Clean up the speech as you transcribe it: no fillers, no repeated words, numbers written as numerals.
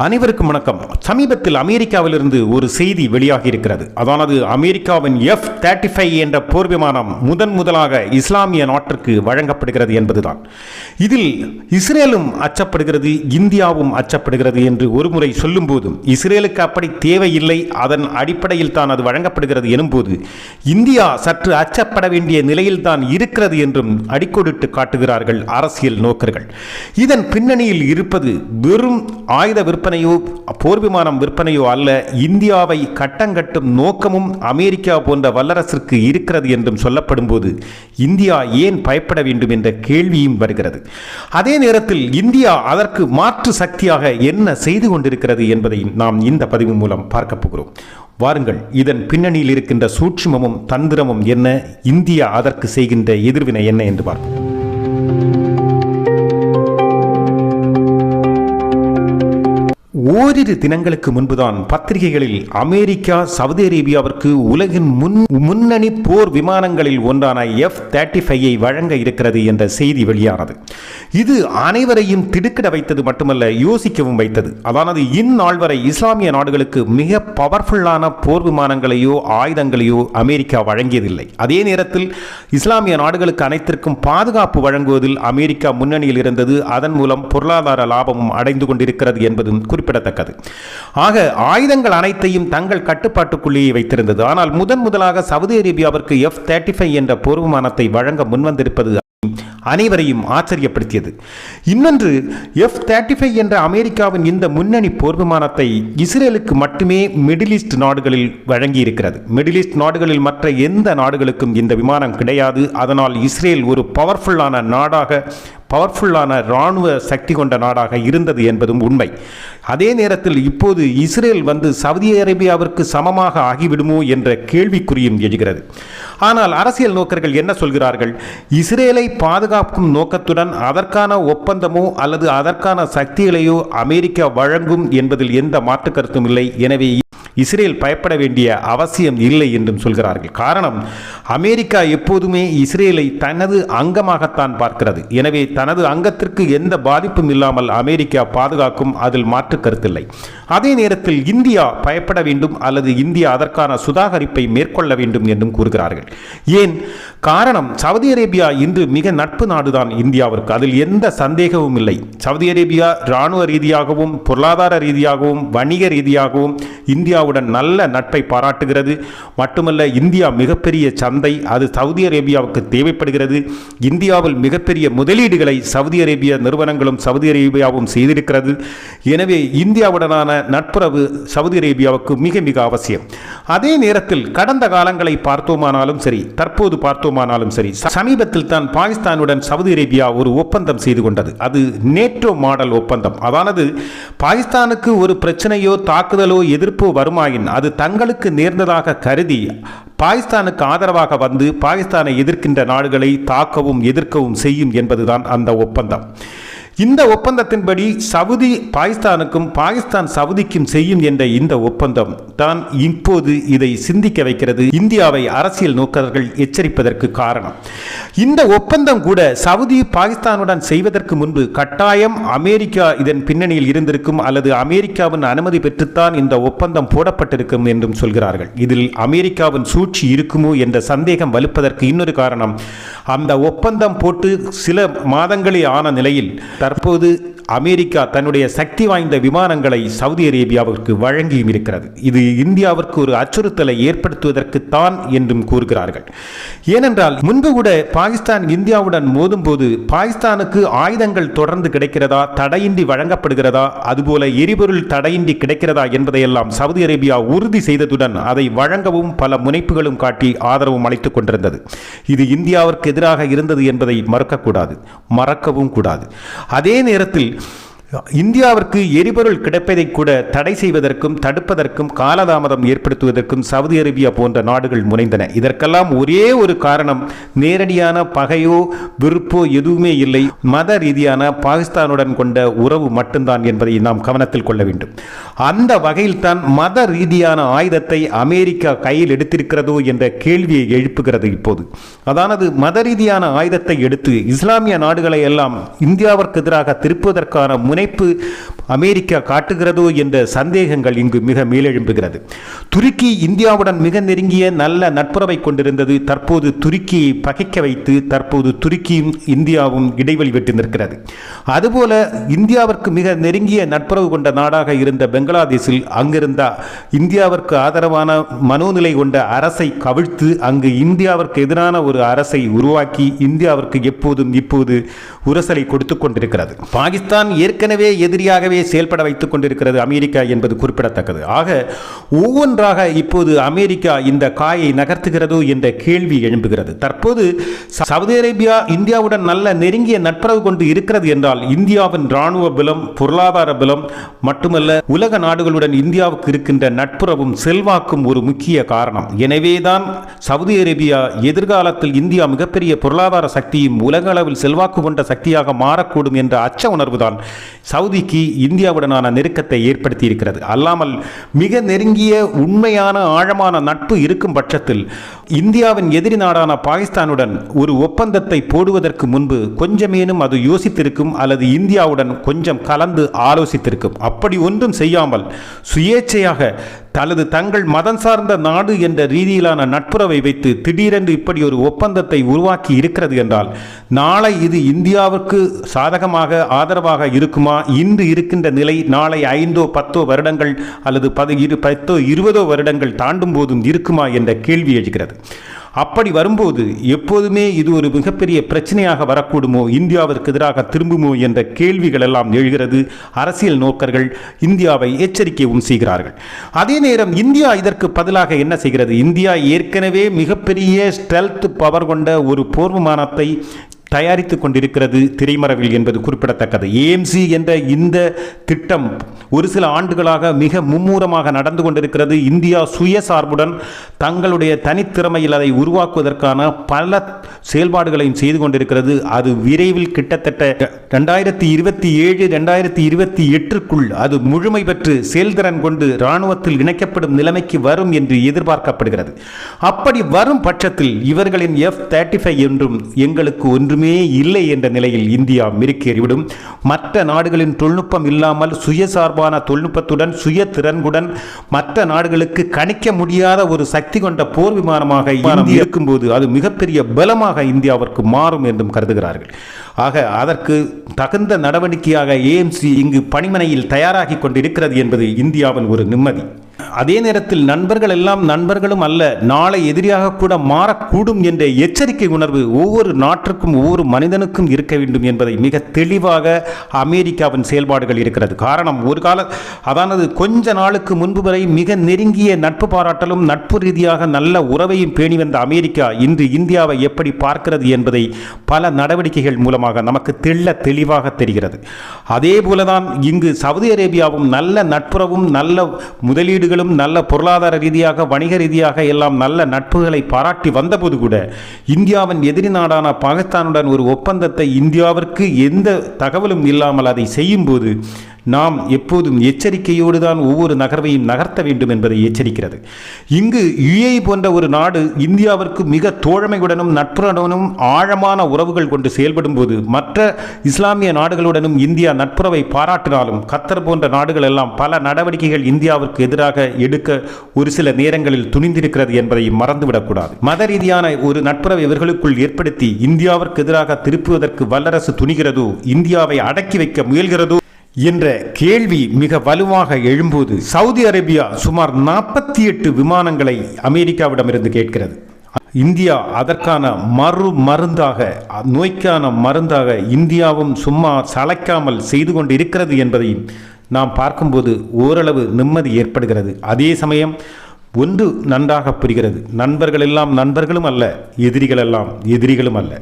அனைவருக்கும் வணக்கம். சமீபத்தில் அமெரிக்காவிலிருந்து ஒரு செய்தி வெளியாகி இருக்கிறது. அதானது அமெரிக்காவின் F-35 என்ற போர் விமானம் முதலாக இஸ்லாமிய நாட்டிற்கு வழங்கப்படுகிறது என்பதுதான். இதில் இஸ்ரேலும் அச்சப்படுகிறது, இந்தியாவும் அச்சப்படுகிறது என்று ஒருமுறை சொல்லும் போதும் இஸ்ரேலுக்கு அப்படி தேவையில்லை, அதன் அடிப்படையில் தான் அது வழங்கப்படுகிறது எனும்போது இந்தியா சற்று அச்சப்பட வேண்டிய நிலையில் தான் இருக்கிறது என்றும் அடிக்கோடிட்டு காட்டுகிறார்கள் அரசியல் நோக்கர்கள். இதன் பின்னணியில் இருப்பது வெறும் ஆயுத விற்பனையோ போர் விமானம் விற்பனையோ அல்ல, இந்தியாவை கட்டங்கட்டும் நோக்கமும் அமெரிக்கா போன்ற வல்லரசிற்கு இருக்கிறது என்றும் சொல்லப்படும் போது இந்தியா ஏன் பயப்பட வேண்டும் என்ற கேள்வியும் வருகிறது. அதே நேரத்தில் இந்தியா அதற்கு மாற்று சக்தியாக என்ன செய்து கொண்டிருக்கிறது என்பதை நாம் இந்த பதிவு மூலம் பார்க்க போகிறோம். வாருங்கள், இதன் பின்னணியில் இருக்கின்ற சூட்சுமமும் தந்திரமும் என்ன, இந்தியா அதற்கு செய்கின்ற எதிர்வினை என்ன என்று பார்ப்போம். ஓரிரு தினங்களுக்கு முன்புதான் பத்திரிகைகளில் அமெரிக்கா சவுதி அரேபியாவிற்கு உலகின் முன்னணி போர் விமானங்களில் ஒன்றான F-35 வழங்க இருக்கிறது என்ற செய்தி வெளியானது. இது அனைவரையும் திடுக்கிட வைத்தது மட்டுமல்ல, யோசிக்கவும் வைத்தது. அதானது இந்நாள் வரை இஸ்லாமிய நாடுகளுக்கு மிக பவர்ஃபுல்லான போர் விமானங்களையோ ஆயுதங்களையோ அமெரிக்கா வழங்கியதில்லை. அதே நேரத்தில் இஸ்லாமிய நாடுகளுக்கு அனைத்திற்கும் பாதுகாப்பு வழங்குவதில் அமெரிக்கா முன்னணியில் இருந்தது. அதன் மூலம் பொருளாதார லாபமும் அடைந்து கொண்டிருக்கிறது என்பதும் குறிப்பிடத்தக்கது. ஆக ஆயுதங்கள் அனைத்தையும் தங்கள் கட்டுப்பாட்டுக்குள்ளேயே வைத்திருந்தது. ஆனால் முதலாக சவுதி அரேபியாவிற்கு F-35 என்ற போர் விமானத்தை வழங்க முன்வந்திருப்பது அனைவரையும் ஆச்சரியப்படுத்தியது. இன்னொன்று, F-35 என்ற அமெரிக்காவின் இந்த முன்னணி போர் விமானத்தை இஸ்ரேலுக்கு மட்டுமே மிடில் ஈஸ்ட் நாடுகளில் வழங்கியிருக்கிறது. மிடில் ஈஸ்ட் நாடுகளில் மற்ற எந்த நாடுகளுக்கும் இந்த விமானம் கிடையாது. அதனால் இஸ்ரேல் ஒரு பவர்ஃபுல்லான இராணுவ சக்தி கொண்ட நாடாக இருந்தது என்பதும் உண்மை. அதே நேரத்தில் இப்போது இஸ்ரேல் சவுதி அரேபியாவிற்கு சமமாக ஆகிவிடுமோ என்ற கேள்விக்குறியும் எழுகிறது. ஆனால் அரசியல் நோக்கர்கள் என்ன சொல்கிறார்கள்? இஸ்ரேலை பாதுகாக்கும் நோக்கத்துடன் அதற்கான ஒப்பந்தமோ அல்லது அதற்கான சக்திகளையோ அமெரிக்கா வழங்கும் என்பதில் எந்த மாற்று கருத்தும் இல்லை. எனவே இஸ்ரேல் பயப்பட வேண்டிய அவசியம் இல்லை என்றும் சொல்கிறார்கள். காரணம், அமெரிக்கா எப்போதுமே இஸ்ரேலை தனது அங்கமாகத்தான் பார்க்கிறது. எனவே தனது அங்கத்திற்கு எந்த பாதிப்பும் இல்லாமல் அமெரிக்கா பாதுகாக்கும், அதில் மாற்று கருத்தில்லை. அதே நேரத்தில் இந்தியா பயப்பட வேண்டும் அல்லது இந்தியா அதற்கான சுதாகரிப்பை மேற்கொள்ள வேண்டும் என்றும் கூறுகிறார்கள். ஏன்? காரணம், சவுதி அரேபியா இன்று மிக நட்பு நாடுதான் இந்தியாவிற்கு, அதில் எந்த சந்தேகமும் இல்லை. சவுதி அரேபியா இராணுவ ரீதியாகவும் பொருளாதார ரீதியாகவும் வணிக ரீதியாகவும் இந்தியாவுடன் நல்ல நட்பை பாராட்டுகிறது. மட்டுமல்ல, இந்தியா மிகப்பெரிய சந்தை, அது சவுதி அரேபியாவுக்கு தேவைப்படுகிறது. இந்தியாவில் மிகப்பெரிய முதலீடுகளை சவுதி அரேபிய நிறுவனங்களும் சவுதி அரேபியாவும் செய்திருக்கிறது. எனவே இந்தியாவுடனான நட்புறவு சவுதி அரேபியாவுக்கு மிக மிக அவசியம். அதே நேரத்தில் கடந்த காலங்களை பார்த்தோமானாலும் சரி, தற்போது பார்த்தோமானாலும் சரி, சமீபத்தில் தான் பாகிஸ்தானுடன் சவுதி அரேபியா ஒரு ஒப்பந்தம் செய்து கொண்டது. அது நேட்டோ மாடல் ஒப்பந்தம். அதானது பாகிஸ்தானுக்கு ஒரு பிரச்சனையோ தாக்குதலோ எதிர்ப்போ வருமாயின் அது தங்களுக்கு நேர்ந்ததாக கருதி பாகிஸ்தானுக்கு ஆதரவாக பாகிஸ்தானை எதிர்க்கின்ற நாடுகளை தாக்கவும் எதிர்க்கவும் செய்யும் என்பதுதான் அந்த ஒப்பந்தம். இந்த ஒப்பந்தத்தின்படி சவுதி பாகிஸ்தானுக்கும் பாகிஸ்தான் சவுதிக்கும் செய்யும் என்ற இந்த ஒப்பந்தம் தான் இப்போது இதை சிந்திக்க வைக்கிறது. இந்தியாவை அரசியல் நோக்கர்கள் எச்சரிப்பதற்கு காரணம், இந்த ஒப்பந்தம் கூட சவுதி பாகிஸ்தானுடன் செய்வதற்கு முன்பு கட்டாயம் அமெரிக்கா இதன் பின்னணியில் இருந்திருக்கும் அல்லது அமெரிக்காவின் அனுமதி பெற்றுத்தான் இந்த ஒப்பந்தம் போடப்பட்டிருக்கும் என்றும் சொல்கிறார்கள். இதில் அமெரிக்காவின் சூழ்ச்சி இருக்குமோ என்ற சந்தேகம் வலுப்பதற்கு இன்னொரு காரணம், அந்த ஒப்பந்தம் போட்டு சில மாதங்களே ஆன நிலையில் தற்போது அமெரிக்கா தன்னுடைய சக்தி வாய்ந்த விமானங்களை சவுதி அரேபியாவிற்கு வழங்கியும் இருக்கிறது. இது இந்தியாவிற்கு ஒரு அச்சுறுத்தலை ஏற்படுத்துவதற்குத்தான் என்றும் கூறுகிறார்கள். ஏனென்றால் முன்பு கூட பாகிஸ்தான் இந்தியாவுடன் மோதும் போது பாகிஸ்தானுக்கு ஆயுதங்கள் தொடர்ந்து கிடைக்கிறதா, தடையின்றி வழங்கப்படுகிறதா, அதுபோல எரிபொருள் தடையின்றி கிடைக்கிறதா என்பதையெல்லாம் சவுதி அரேபியா உறுதி செய்ததுடன் அதை வழங்கவும் பல முனைப்புகளும் காட்டி ஆதரவும் அளித்துக் கொண்டிருந்தது. இது இந்தியாவிற்கு எதிராக இருந்தது என்பதை மறக்கவும் கூடாது. அதே நேரத்தில் இந்தியாவிற்கு எரிபொருள் கிடைப்பதை கூட தடை செய்வதற்கும் தடுப்பதற்கும் காலதாமதம் ஏற்படுத்துவதற்கும் சவுதி அரேபியா போன்ற நாடுகள் முனைந்தன. இதற்கெல்லாம் ஒரே ஒரு காரணம், நேரடியான பகையோ விருப்போ எதுவுமே இல்லை, மத ரீதியான பாகிஸ்தானுடன் கொண்ட உறவு மட்டும்தான் என்பதை நாம் கவனத்தில் கொள்ள வேண்டும். அந்த வகையில் தான் மத ரீதியான ஆயுதத்தை அமெரிக்கா கையில் எடுத்திருக்கிறதோ என்ற கேள்வியை எழுப்புகிறது இப்போது. அதானது மத ரீதியான ஆயுதத்தை எடுத்து இஸ்லாமிய நாடுகளை எல்லாம் இந்தியாவிற்கு எதிராக திருப்புவதற்கான முனைப்பு அமெரிக்கா காட்டுகிறதோ என்ற சந்தேகங்கள் இங்கு மிக மேலெழும்புகிறது. துருக்கி இந்தியாவுடன் மிக நெருங்கிய நல்ல நட்புறவை கொண்டிருந்தது. தற்போது துருக்கியை பகைக்க வைத்து தற்போது துருக்கியும் இந்தியாவும் இடைவெளி விட்டு நிற்கிறது. அதுபோல இந்தியாவிற்கு மிக நெருங்கிய நட்புறவு கொண்ட நாடாக இருந்த பெங்களாதேஷில் அங்கிருந்த இந்தியாவிற்கு ஆதரவான மனோநிலை கொண்ட அரசை கவிழ்த்து அங்கு இந்தியாவிற்கு எதிரான ஒரு அரசை உருவாக்கி இந்தியாவிற்கு எப்போதும் இப்போது உரசலை கொடுத்து கொண்டிருக்கிறது. பாகிஸ்தான் ஏற்கனவே எதிரியாகவே செயல்பட வைத்துக் கொண்டிருக்கிறது அமெரிக்கா என்பது குறிப்பிடத்தக்கது. ஆக ஒவ்வொன்றாக இப்போது அமெரிக்கா இந்த காயை நகர்த்துகிறதோ என்ற கேள்வி எழும்புகிறது. தற்போது சவுதி அரேபியா இந்தியாவுடன் நல்ல நெருங்கிய நட்புறவு கொண்டு இருக்கிறது என்றால் இந்தியாவின் இராணுவ பலம், பொருளாதார பலம் மட்டுமல்ல, உலக நாடுகளுடன் இந்தியாவுக்கு இருக்கின்ற நட்புறவும் செல்வாக்கும் ஒரு முக்கிய காரணம். எனவேதான் சவுதி அரேபியா எதிர்காலத்தில் இந்தியா மிகப்பெரிய பொருளாதார சக்தியும் உலக அளவில் செல்வாக்கு கொண்ட சக்தியாக மாறக்கூடும் என்ற அச்ச உணர்வுதான் சவுதிக்கு இந்தியாவுடனான நெருக்கத்தை ஏற்படுத்தி இருக்கிறது. அல்லாமல் மிக நெருங்கிய உண்மையான ஆழமான நட்பு இருக்கும் பட்சத்தில் இந்தியாவின் எதிரி நாடான பாகிஸ்தானுடன் ஒரு ஒப்பந்தத்தை போடுவதற்கு முன்பு கொஞ்சமேனும் அது யோசித்திருக்கும் அல்லது இந்தியாவுடன் கொஞ்சம் கலந்து ஆலோசித்திருக்கும். அப்படி ஒன்றும் செய்யாமல் சுயேட்சையாக அல்லது தங்கள் மதம் சார்ந்த நாடு என்ற ரீதியிலான நட்புறவை வைத்து திடீரென்று இப்படி ஒரு ஒப்பந்தத்தை உருவாக்கி இருக்கிறது என்றால் நாளை இது இந்தியாவுக்கு சாதகமாக ஆதரவாக இருக்குமா? இன்று இருக்கின்ற நிலை நாளை 5-10 வருடங்கள் அல்லது 10-20 வருடங்கள் தாண்டும் போதும் இருக்குமா என்ற கேள்வி எழுகிறது. அப்படி வரும்போது எப்போதுமே இது ஒரு மிகப்பெரிய பிரச்சனையாக வரக்கூடுமோ, இந்தியாவிற்கு எதிராக திரும்புமோ என்ற கேள்விகள் எல்லாம் எழுகிறது. அரசியல் நோக்கர்கள் இந்தியாவை எச்சரிக்கையும் செய்கிறார்கள். அதே நேரம் இந்தியா இதற்கு பதிலாக என்ன செய்கிறது? இந்தியா ஏற்கனவே மிகப்பெரிய ஸ்டெல்த் பவர் கொண்ட ஒரு போர் விமானத்தை தயாரித்துக் கொண்டிருக்கிறது திரைமறைவில் என்பது குறிப்பிடத்தக்கது. ஏஎம்சி என்ற இந்த திட்டம் ஒரு சில ஆண்டுகளாக மிக மும்முரமாக நடந்து கொண்டிருக்கிறது. இந்தியா சுயசார்புடன் தங்களுடைய தனித்திறமையில் அதை உருவாக்குவதற்கான பல செயல்பாடுகளையும் செய்து கொண்டிருக்கிறது. அது விரைவில் கிட்டத்தட்ட 2027-2028க்குள் அது முழுமை பெற்று செயல்திறன் கொண்டு இராணுவத்தில் இணைக்கப்படும் நிலைமைக்கு வரும் என்று எதிர்பார்க்கப்படுகிறது. அப்படி வரும் பட்சத்தில் இவர்களின் F-35 என்றும் எங்களுக்கு ஒன்றுமே இல்லை என்ற நிலையில் இந்தியா மிருக்கேறிவிடும். மற்ற நாடுகளின் தொழில்நுட்பம் இல்லாமல் சுயசார்பான தொழில்நுட்பத்துடன் சுய திறன்குடன் மற்ற நாடுகளுக்கு கணிக்க முடியாத ஒரு சக்தி கொண்ட போர் விமானமாக இந்தியா இருக்கும்போது அது மிகப்பெரிய பலமாக இந்தியாவிற்கு மாறும் என்றும் கருதுகிறார்கள். ஆக அதற்கு தகுந்த நடவடிக்கையாக ஏஎம்சி இங்கு பணிமனையில் தயாராகி கொண்டிருக்கிறது என்பது இந்தியாவின் ஒரு நிம்மதி. அதே நேரத்தில் நண்பர்கள் எல்லாம் நண்பர்களும் அல்ல, நாளை எதிரியாக கூட மாறக்கூடும் என்ற எச்சரிக்கை உணர்வு ஒவ்வொரு நாட்டிற்கும் ஒவ்வொரு மனிதனுக்கும் இருக்க வேண்டும் என்பதை மிக தெளிவாக அமெரிக்காவின் செயல்பாடுகள் இருக்கிறது. காரணம், ஒரு கால அதானது கொஞ்ச நாளுக்கு முன்பு வரை மிக நெருங்கிய நட்பு பாராட்டலும் நட்பு ரீதியாக நல்ல உறவையும் பேணி வந்த அமெரிக்கா இன்று இந்தியாவை எப்படி பார்க்கிறது என்பதை பல நடவடிக்கைகள் மூலமாக நமக்கு தெளிவாக தெரிகிறது. அதே போலதான் இங்கு சவுதி அரேபியாவும் நல்ல நட்புறவும் நல்ல முதலீடுகளும் நல்ல பொருளாதார ரீதியாக வணிக ரீதியாக எல்லாம் நல்ல நட்புகளை பாராட்டி வந்தபோது கூட இந்தியாவின் எதிரி நாடான பாகிஸ்தானுடன் ஒரு ஒப்பந்தத்தை இந்தியாவிற்கு எந்த தகவலும் இல்லாமல் அதை செய்யும் போது நாம் எப்போதும் எச்சரிக்கையோடு தான் ஒவ்வொரு நகர்வையும் நகர்த்த வேண்டும் என்பதை எச்சரிக்கிறது. இங்கு யுஏஇ போன்ற ஒரு நாடு இந்தியாவிற்கு மிக தோழமையுடனும் நட்புறனும் ஆழமான உறவுகள் கொண்டு செயல்படும் போது மற்ற இஸ்லாமிய நாடுகளுடனும் இந்தியா நட்புறவை பாராட்டினாலும் கத்தர் போன்ற நாடுகள் எல்லாம் பல நடவடிக்கைகள் இந்தியாவிற்கு எதிராக எடுக்க ஒரு சில நேரங்களில் துணிந்திருக்கிறது என்பதை மறந்துவிடக்கூடாது. மத ரீதியான ஒரு நட்புறவை இவர்களுக்குள் ஏற்படுத்தி இந்தியாவிற்கு எதிராக திருப்புவதற்கு வல்லரசு துணிகிறதோ, இந்தியாவை அடக்கி வைக்க முயல்கிறதோ என்ற கேள்வி மிக வலுவாக எழும்போது சவுதி அரேபியா சுமார் 48 விமானங்களை அமெரிக்காவிடமிருந்து கேட்கிறது. இந்தியா அதற்கான மருந்தாக, நோய்க்கான மருந்தாக இந்தியாவும் சும்மா சளைக்காமல் செய்து கொண்டு இருக்கிறது என்பதையும் நாம் பார்க்கும்போது ஓரளவு நிம்மதி ஏற்படுகிறது. அதே சமயம் ஒன்று நன்றாக புரிகிறது, நண்பர்கள் எல்லாம் நண்பர்களும் அல்ல, எதிரிகள் எல்லாம் எதிரிகளும் அல்ல.